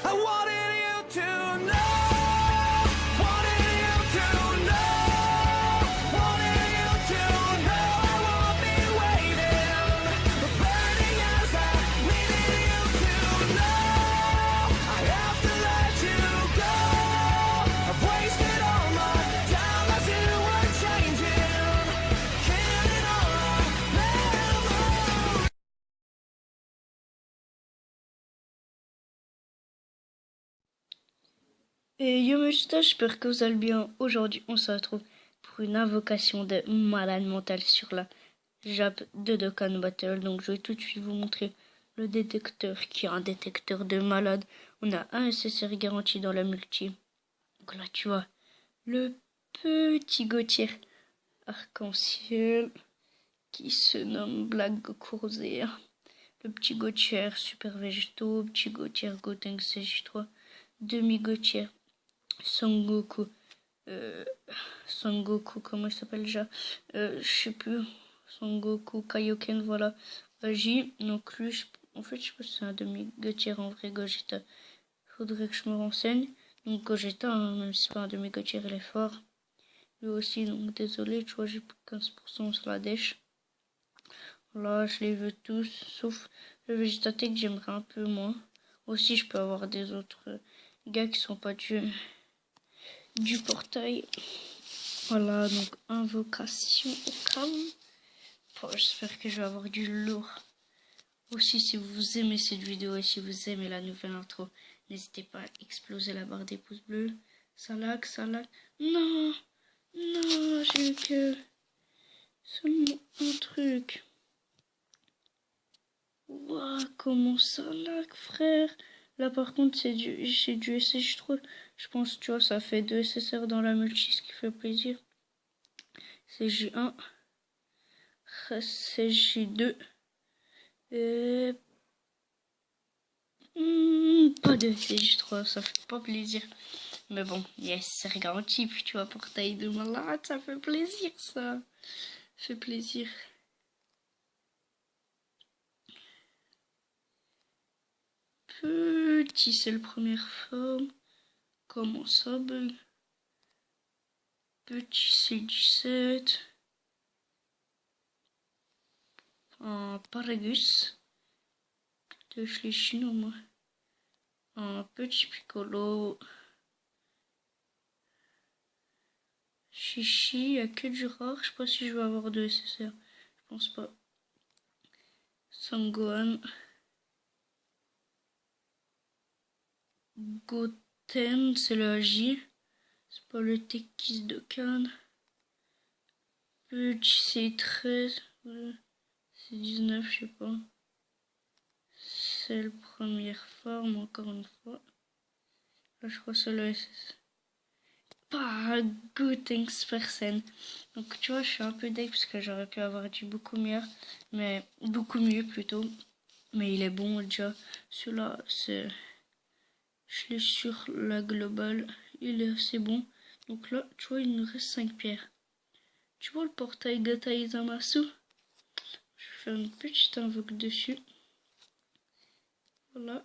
I wanted you to know. Wanted you to know. Wanted you to know. I won't be waiting. Burning as I needed you to know. I have to let you go. I've wasted all my time as you were changing. Killing all our memories. Et yo Musta, j'espère que vous allez bien. Aujourd'hui, on se retrouve pour une invocation de malade mental sur la JAP de Dokkan Battle. Donc, je vais tout de suite vous montrer le détecteur qui est un détecteur de malade. On a un SSR garanti dans la multi. Donc là, tu vois, le petit Gautier arc-en-ciel qui se nomme Black Goku Rosé. Le petit Gautier Super Végétaux, petit Gautier Gotenks CJ3, demi-Gautier Son Goku, comment il s'appelle déjà, je sais plus, Son Goku Kaioken, voilà, J, donc lui, en fait, je sais pas si c'est un demi-Gautier en vrai, Gogeta, faudrait que je me renseigne, donc Gogeta, hein, même si c'est pas un demi-Gautier, il est fort, lui aussi, donc désolé, tu vois, j'ai plus de 15% sur la dèche, voilà, je les veux tous, sauf le Vegeta Tech, j'aimerais un peu moins, aussi, je peux avoir des autres gars qui sont pas du portail. Voilà, donc invocation au calme. Bon, j'espère que je vais avoir du lourd. Aussi, si vous aimez cette vidéo et si vous aimez la nouvelle intro, n'hésitez pas à exploser la barre des pouces bleus. Ça lag, ça lag. Non, non, j'ai eu que seulement un truc. Ouah, comment ça lag, frère? Là, par contre, c'est du SSJ3. Je pense, tu vois, ça fait 2 SSR dans la multi, ce qui fait plaisir. CJ1, CJ2, et pas de CJ3, ça fait pas plaisir. Mais bon, yes, c'est garanti, puis tu vois, portail de malade, ça fait plaisir, ça fait plaisir. Petit, c'est la première forme. Comment ça bug? Petit C17. Un Paragus. De Schlechin au moins. Un petit Piccolo. Chichi, il n'y a que du rare. Je sais pas si je vais avoir de SSR. Je pense pas. Sangohan. Goten, c'est le J. C'est pas le Tekis de Cannes. Petit C13. C19, je sais pas. C'est la première forme, encore une fois. Là, je crois que c'est le SS. Pas Gotenks personne. Donc, tu vois, je suis un peu deg parce que j'aurais pu avoir du beaucoup mieux. Mais beaucoup mieux plutôt. Mais il est bon déjà. Celui-là, c'est. Je l'ai sur la globale. Il est assez bon. Donc là, tu vois, il nous reste 5 pierres. Tu vois le portail Gata Izamasu? Je vais faire une petite invoque dessus. Voilà.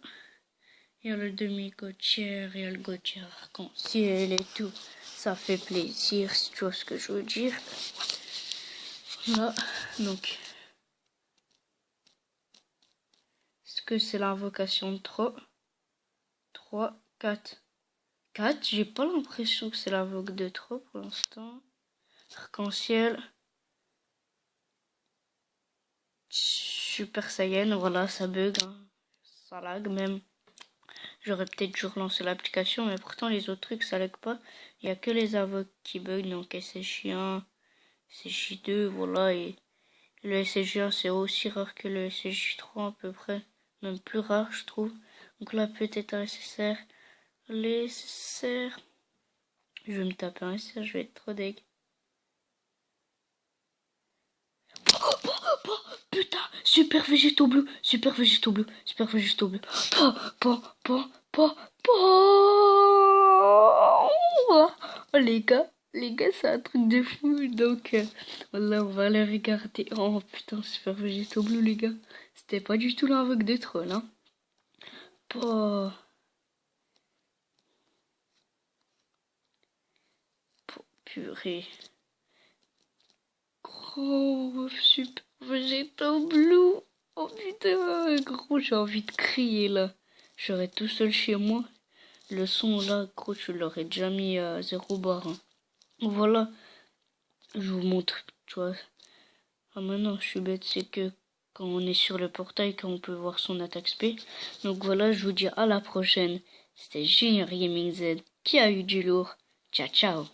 Il y a le demi-Gautier, il y a le Gautier arc-en-ciel et tout. Ça fait plaisir, si tu vois ce que je veux dire. Voilà. Donc. Est-ce que c'est l'invocation de 3, 4. 4, j'ai pas l'impression que c'est l'invoque de 3 pour l'instant. Arc-en-ciel. Super Saiyan, voilà, ça bug. Hein. Ça lag même. J'aurais peut-être dû relancer l'application, mais pourtant les autres trucs ça lag pas. Il y a que les invoques qui bug, donc SSJ1, SSJ2, voilà. Et le SSJ1 c'est aussi rare que le SSJ3 à peu près. Même plus rare je trouve. Donc là peut-être un SSR. Les SSR. Je vais me taper un SSR, je vais être trop deg. Putain, super végétaux bleus, super végétaux bleus, super végétaux bleus. Oh, les gars, c'est un truc de fou. Donc, voilà, on va aller regarder. Oh putain, super végétaux bleus, les gars. C'était pas du tout l'invoque de troll, hein. purée. Gros, super Vegeta Blue. Oh putain, gros, j'ai envie de crier là. J'aurais tout seul chez moi. Le son là, gros, je l'aurais déjà mis à 0 bar. Hein. Voilà, je vous montre, tu vois. Ah maintenant, je suis bête, c'est que quand on est sur le portail, quand on peut voir son attaque spé. Donc voilà, je vous dis à la prochaine. C'était Junior Gaming Z qui a eu du lourd. Ciao, ciao.